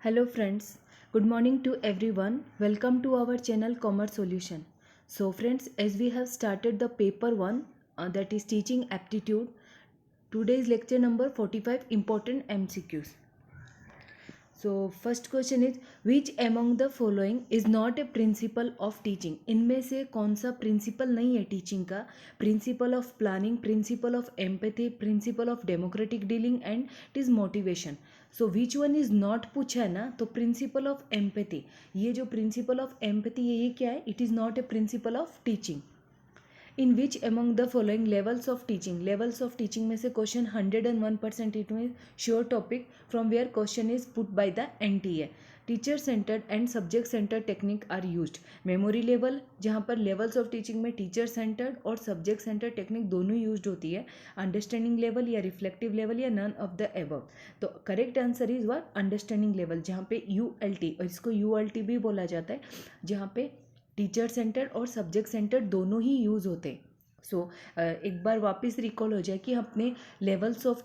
Hello friends, good morning to everyone. Welcome to our channel Commerce Solution. So friends, as we have started the paper 1 that is teaching aptitude, today's lecture number 45 important MCQs. So first question is which among the following is not a principle of teaching? इनमें से कौन सा principal नहीं है teaching का? Principle of planning, principle of empathy, principle of democratic dealing and it is motivation. So which one is not पूछा है ना, तो प्रिंसिपल ऑफ एम्पैथी, ये जो प्रिंसिपल ऑफ एम्पैथी ये क्या है? It is not a principle of teaching. In which among the following levels of teaching, levels of teaching में से क्वेश्चन 101% इट में sure topic from where question is put by the NTA. Teacher centred and subject centred technique are used. Memory level, जहाँ पर levels of teaching में teacher centred और subject centred technique दोनों used होती है. Understanding level या reflective level या none of the above. तो correct answer is what? Understanding level, जहाँ पे यूएलटी, और इसको यूएलटी भी बोला जाता है, जहाँ पे टीचर सेंटर्ड और सब्जेक्ट सेंटर्ड दोनों ही यूज़ होते हैं. सो एक बार वापस रिकॉल हो जाए कि अपने लेवल्स ऑफ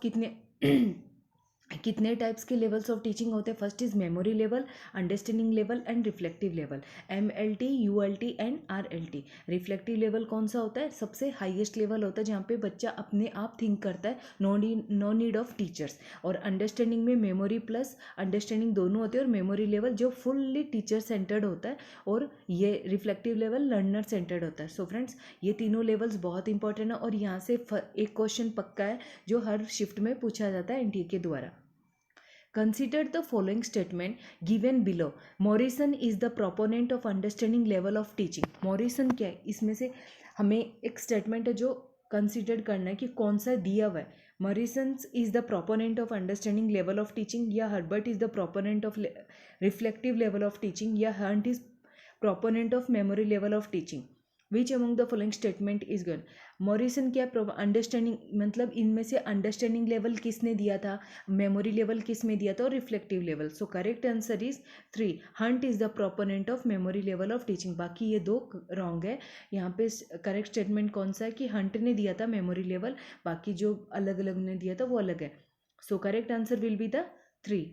कितने टाइप्स के लेवल्स ऑफ टीचिंग होते हैं. First is memory level, understanding level and reflective level. MLT, ULT and RLT. Reflective level कौन सा होता है? सबसे हाईएस्ट लेवल होता है जहाँ पे बच्चा अपने आप थिंक करता है, नो नीड ऑफ टीचर्स. और अंडरस्टैंडिंग में मेमोरी प्लस अंडरस्टैंडिंग दोनों होते हैं, और मेमोरी लेवल जो फुल्ली टीचर सेंटर्ड होता है, और ये रिफ्लेक्टिव लेवल लर्नर सेंटर्ड होता है. सो फ्रेंड्स, ये तीनों लेवल्स बहुत इंपॉर्टेंट है, और यहाँ से एक क्वेश्चन पक्का है जो हर शिफ्ट में पूछा जाता है एनटीए के द्वारा. Consider the following statement given below. Morrison is the proponent of understanding level of teaching. Morrison क्या है? इसमें से हमें एक स्टेटमेंट है जो कंसिडर करना है कि कौन सा दिया हुआ है. Morrison is the proponent of understanding level of teaching, या Herbert is the proponent of reflective level of teaching, या Hunt is proponent of memory level of teaching. Which among the following statement is gun? Morrison क्या? Understanding, मतलब इनमें से understanding level किसने दिया था, memory level किस में दिया था, और reflective level. So correct answer is 3. Hunt is the proponent of memory level of teaching. बाकी ये दो रॉन्ग है. यहाँ पे करेक्ट स्टेटमेंट कौन सा है कि हंट ने दिया था मेमोरी लेवल, बाकी जो अलग अलग ने दिया था वो अलग है. सो correct answer will be the 3.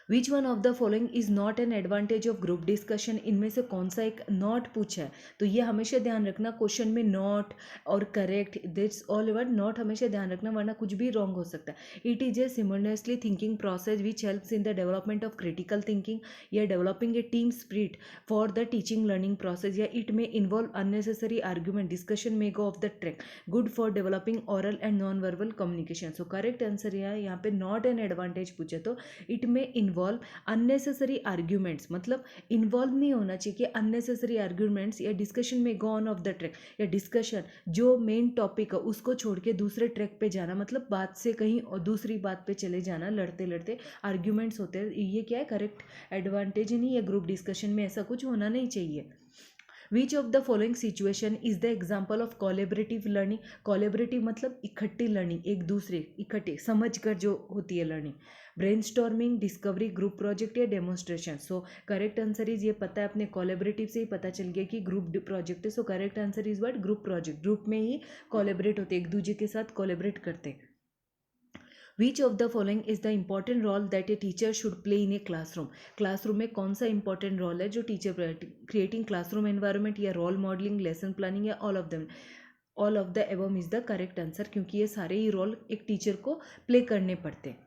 Which one of the following is not an advantage of group discussion. इनमें से कौन सा एक नॉट पूछा है? तो ये हमेशा ध्यान रखना, क्वेश्चन में नॉट और correct, that's all about not हमेशा ध्यान रखना, वरना कुछ भी रॉन्ग हो सकता है. It is a simultaneously thinking process which helps in the development of critical thinking, या developing a team spirit for the teaching learning process, या it may involve unnecessary argument, discussion may go off the track, good for developing oral and non verbal communication. So correct answer यहाँ पे not an advantage पूछे तो it may involve unnecessary arguments, मतलब involve नहीं होना चाहिए कि unnecessary arguments या discussion may go on off the track, या डिस्कशन जो मेन टॉपिक है उसको छोड़ के दूसरे ट्रैक पे जाना, मतलब बात से कहीं और दूसरी बात पे चले जाना, लड़ते लड़ते आर्ग्यूमेंट्स होते हैं. ये क्या है? करेक्ट एडवांटेज नहीं है. ग्रुप डिस्कशन में ऐसा कुछ होना नहीं चाहिए. विच of the following situation is the example of collaborative learning. Collaborative मतलब इकट्ठी लर्निंग, एक दूसरे इकट्ठे समझ कर जो होती है learning. Brainstorming, discovery, group project या demonstration. So correct answer is, ये पता है अपने कोलेबरेटिव से ही पता चल गया कि ग्रुप प्रोजेक्ट है. सो correct answer is what? Group project. Group में ही कोलेबरेट होते, एक दूसरे के साथ कोलेबरेट करते. Which of the following is the important role that a teacher should play in a classroom. Classroom में कौन सा इंपॉर्टेंट रोल है जो टीचर, क्रिएटिंग क्लासरूम एनवायरनमेंट, या रोल मॉडलिंग, लेसन प्लानिंग, या all of them? All of the above is the correct answer, क्योंकि ये सारे ही रोल एक टीचर को प्ले करने पड़ते हैं.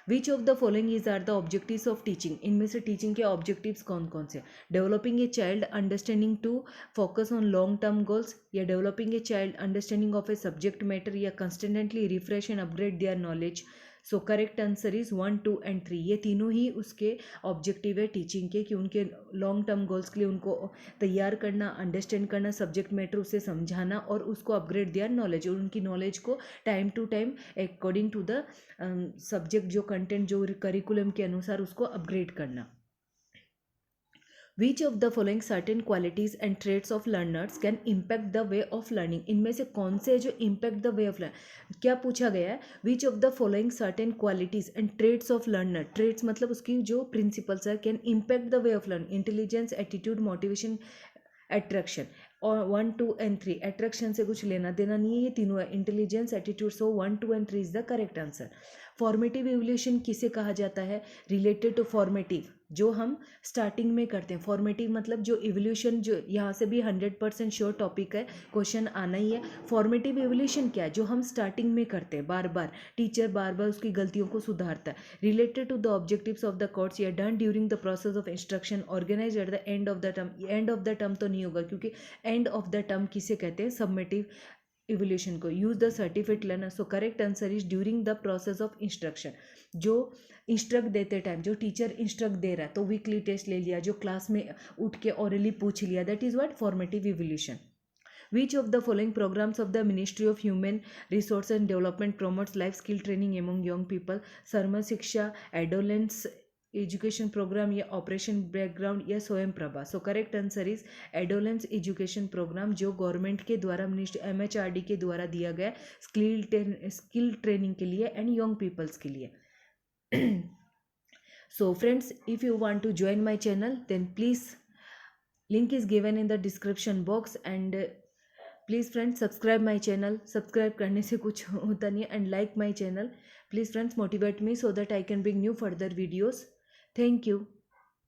Which of the following is are the objectives of teaching. इनमें से टीचिंग के ऑब्जेक्टिव्स कौन कौन से? Developing a child understanding to focus on long term goals, या developing a child understanding of a subject matter, या constantly refresh and upgrade their knowledge. So correct answer is 1, 2 and 3. ये तीनों ही उसके objective है teaching के, कि उनके long term goals के लिए उनको तैयार करना, अंडरस्टैंड करना सब्जेक्ट मैटर, उसे समझाना, और उसको अपग्रेड देयर नॉलेज, और उनकी नॉलेज को time to time according to the subject, जो कंटेंट जो करिकुलम के अनुसार उसको अपग्रेड करना. Which of the following certain qualities and traits of learners can impact the way of learning. इनमें से कौन से जो impact the way of learning, क्या पूछा गया है? Which of the following certain qualities and traits of learner, traits मतलब उसकी जो प्रिंसिपल्स है, can impact the way of learning. Intelligence, attitude, motivation, attraction. और 1, 2 एंड 3 अट्रैक्शन से कुछ लेना देना नहीं है, ये तीनों है, intelligence, attitude. So 1, 2 and 3 is the correct answer. Formative evolution किसे कहा जाता है? रिलेटेड टू फॉर्मेटिव, जो हम स्टार्टिंग में करते हैं। फॉर्मेटिव मतलब जो इवोल्यूशन, जो यहाँ से भी 100% श्योर टॉपिक है, क्वेश्चन आना ही है। फॉर्मेटिव इवोल्यूशन क्या है? जो हम स्टार्टिंग में करते हैं, बार बार टीचर बार बार उसकी गलतियों को सुधारता है। Related to the objectives of the course या done during the process of instruction organize at the end of the term. End of the term तो नहीं होगा, क्योंकि एंड ऑफ द टर्म किसे कहते हैं? सबमेटिव इवोल्यूशन को। Use the certificate learner. So correct answer is during the process of instruction. जो instruct देते टाइम, जो टीचर इंस्ट्रक्ट दे रहा है, तो वीकली टेस्ट ले लिया, जो क्लास में उठ के ऑरली पूछ लिया, that is what? Formative evolution. Which of the following programs of the Ministry of Human Resources and Development promotes life skill training among young people? Sarva Shiksha, adolescence education programme, या operation background, या Swayam Prabha. So correct answer is adolescence education programme, जो government के द्वारा, ministry MHRD के द्वारा दिया गया skill training के लिए एंड यंग पीपल्स के लिए। So friends, if you want to join my channel, then please, link is given in the description box, and please friends subscribe my channel. Subscribe करने से कुछ होता नहीं है, and like my channel. Please friends motivate me so that I can bring new further videos. Thank you.